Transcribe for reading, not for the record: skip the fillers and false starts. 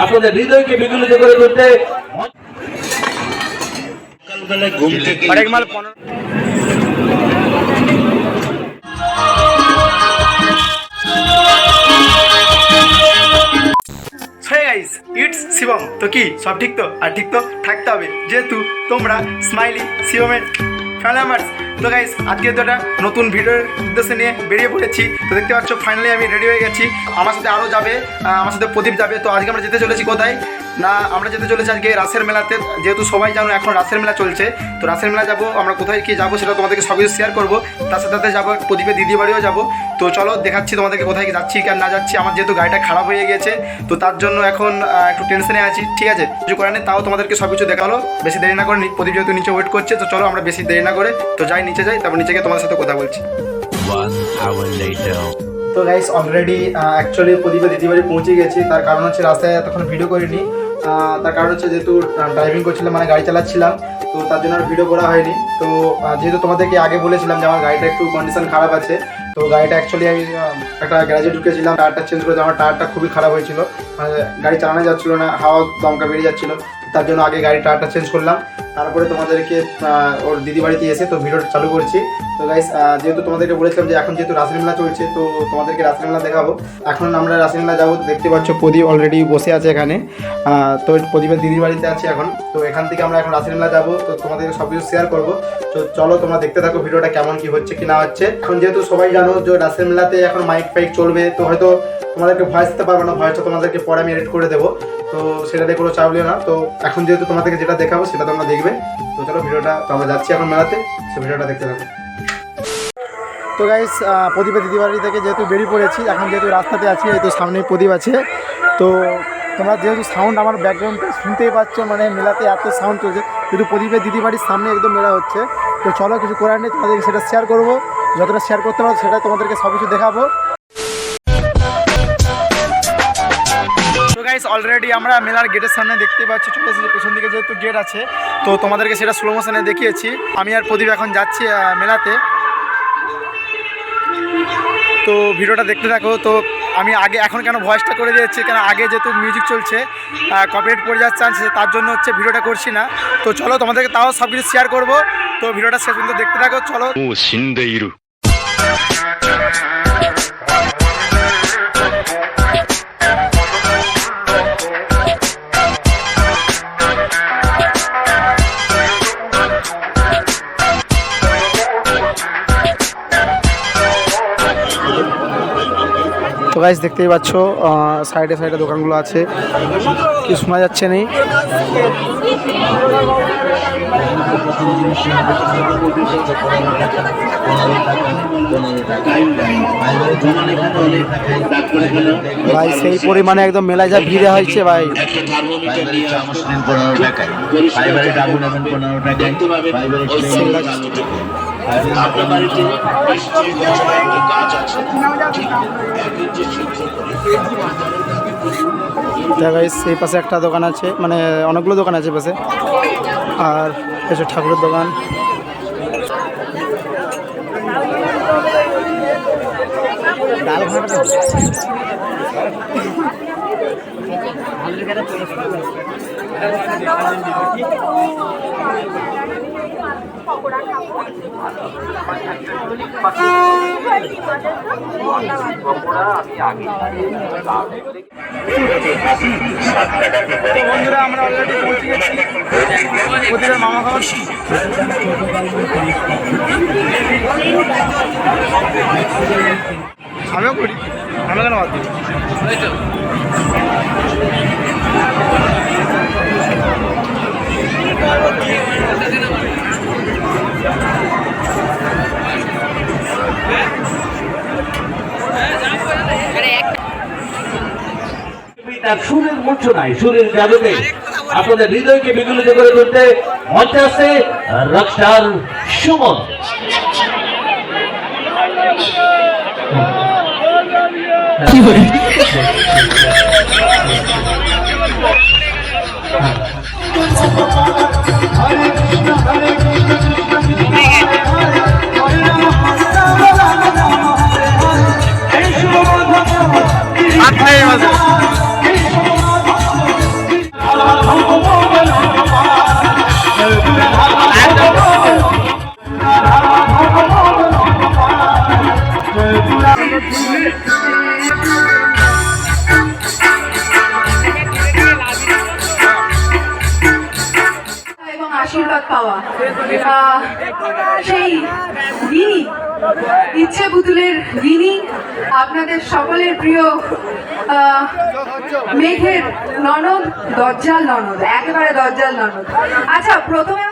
আপনাদের হৃদয়কে বিগলিত করে তুলতে ঘুম থেকে ইটস শিবম। তো কি সব ঠিক তো? আর ঠিক তো থাকতে হবে, যেহেতু তোমরা স্মাইলি শিবমের ফ্যান। তো গাইস আজকে তো একটা নতুন ভিডিওর উদ্দেশ্যে নিয়ে বেরিয়ে পড়েছি। তো দেখতে পাচ্ছ ফাইনালি আমি রেডি হয়ে গেছি। আমার সাথে আরও যাবে, আমার সাথে প্রদীপ যাবে। তো আজকে আমরা যেতে চলেছি কোথায় না, আমরা যেতে চলেছি আজকে রাসের মেলাতে। যেহেতু সবাই জানো এখন রাসের মেলা চলছে, তো রাসের মেলা যাবো। আমরা কোথায় কি যাবো সেটা তোমাদেরকে সব কিছু শেয়ার করবো। তার সাথে সাথে যাবো প্রদীপের দিদি বাড়িও যাবো। তো চলো দেখাচ্ছি তোমাদেরকে কোথায় যাচ্ছি কি আর না যাচ্ছি। আমার যেহেতু গাড়িটা খারাপ হয়ে গেছে, তো তার জন্য এখন একটু টেনশনে আছি। ঠিক আছে, কিছু করে নেই, তাও তোমাদেরকে সব কিছু দেখালো। বেশি দেরি না করে প্রদীপ যেহেতু নিচে ওয়েট করছে, তো চলো আমরা বেশি দেরি না করে তো যাই, নিচে যাই, তারপর নিচে গিয়ে তোমাদের সাথে কথা বলছি। তো গাইস অলরেডি অ্যাকচুয়ালি প্রদীপের দিদি বাড়ি পৌঁছে গেছি। তার কারণ হচ্ছে রাস্তায় এতক্ষণ ভিডিও করিনি। তার কারণ হচ্ছে যেহেতু ড্রাইভিং করছিলাম, মানে গাড়ি চালাচ্ছিলাম, তো তার জন্য আর ভিডিও করা হয়নি। তো যেহেতু তোমাদেরকে আগে বলেছিলাম যে আমার গাড়িটা একটু কন্ডিশন খারাপ আছে, তো গাড়িটা অ্যাকচুয়ালি আমি একটা গ্যারেজে ঢুকেছিলাম, টায়ারটা চেঞ্জ করে আমার টায়ারটা খুবই খারাপ হয়েছিল, মানে গাড়ি চালানো যাচ্ছিলো না, হাওয়া দমকা বেরিয়ে যাচ্ছিলো। তার জন্য আগে গাড়ির টায়ারটা চেঞ্জ করলাম, তারপরে তোমাদেরকে ওর দিদি বাড়িতে এসে তো ভিডিওটা চালু করছি। তো গাইস যেহেতু তোমাদেরকে বলেছিলাম যে এখন যেহেতু রাসের মেলা চলছে, তো তোমাদেরকে রাসের মেলা দেখাবো। এখন আমরা রাসের মেলা যাবো। দেখতে পাচ্ছ প্রদীপ অলরেডি বসে আছে এখানে। তো প্রদীপের দিদির বাড়িতে আছে এখন। তো এখান থেকে আমরা এখন রাসের মেলা যাবো, তো তোমাদেরকে সব কিছু শেয়ার করবো। তো চলো তোমরা দেখতে থাকো ভিডিওটা কেমন কি হচ্ছে কি না হচ্ছে। এখন যেহেতু সবাই জানো যে রাসের মেলাতে এখন মাইক ফাইক চলবে, তো হয়তো তোমাদেরকে ভয়েস দিতে পারবো না, ভয়েসটা তোমাদেরকে পরে আমি এডিট করে দেবো। তো সেটা দিয়ে কোনো চাপ লিও না। তো এখন যেহেতু তোমাদেরকে যেটা দেখাবো সেটা তোমরা দেখবে। তো চলো ভিডিওটা, তো আমরা যাচ্ছি এখন মেলাতে, সে ভিডিওটা দেখতে থাকো। তো গাইস প্রদীপের দিদি বাড়ি থেকে যেহেতু বেরিয়ে পড়েছি, এখন যেহেতু রাস্তাতে আছি, এই তো সামনেই প্রদীপ আছে। তো তোমরা যেহেতু সাউন্ড আমার ব্যাকগ্রাউন্ডে শুনতেই পাচ্ছ, মানে মেলাতে এত সাউন্ড চলছে, যেহেতু প্রদীপের দিদি বাড়ির সামনে একদম মেলা হচ্ছে। তো চলো কিছু করার নেই, তোমাদেরকে সেটা শেয়ার করবো, যতটা শেয়ার করতে পারবো সেটা তোমাদেরকে সব কিছু দেখাবো। তো গাইস অলরেডি আমরা মেলার গেটের সামনে দেখতে পাচ্ছি, চলে এসেছি। পেছন দিকে যেহেতু গেট আছে, তো তোমাদেরকে সেটা স্লো মোশনে দেখিয়েছি। আমি আর প্রদীপ এখন যাচ্ছি মেলাতে, তো ভিডিওটা দেখতে থাকো। তো আমি আগে এখন কেন ভয়েসটা করে দিয়েছি, কেন আগে যেহেতু মিউজিক চলছে, কপিরাইট পড়ে যাচ্ছে চান্স, তার জন্য হচ্ছে ভিডিওটা করছি না। তো চলো তোমাদেরকে তাও সব কিছু শেয়ার করবো। তো ভিডিওটা শেষ পর্যন্ত দেখতে থাকো, চলো। তো গাইস দেখতেই পাচ্ছ সাইডে সাইডে দোকানগুলো আছে, কি শোনা যাচ্ছে নেই। ভাই সেই পরিমাণে একদম মেলায় যা ভিড়ে হয়েছে ভাই। এই পাশে একটা দোকান আছে, মানে অনেকগুলো দোকান আছে পাশে, আর এসে ঠাকুরের দোকান। বন্ধুরা আমরা অলরেডি পৌঁছে গেছি প্রদীপের মামা ঘর। আমিও করি, আমি কেন বাদ দিই। সুরের মূর্ছনায়, সুরের জাদুতে আপনাদের হৃদয়কে বিগলিত করে তুলতে মঞ্চে আছে রকস্টার সুমন। এবং আশীর্বাদ পাওয়া সেই গিনি, ইচ্ছে পুতুলের গিনি, আপনাদের সকলের প্রিয় মেঘের ননদ, দজ্জাল ননদ, একেবারে দজ্জাল ননদ। আচ্ছা, প্রথমে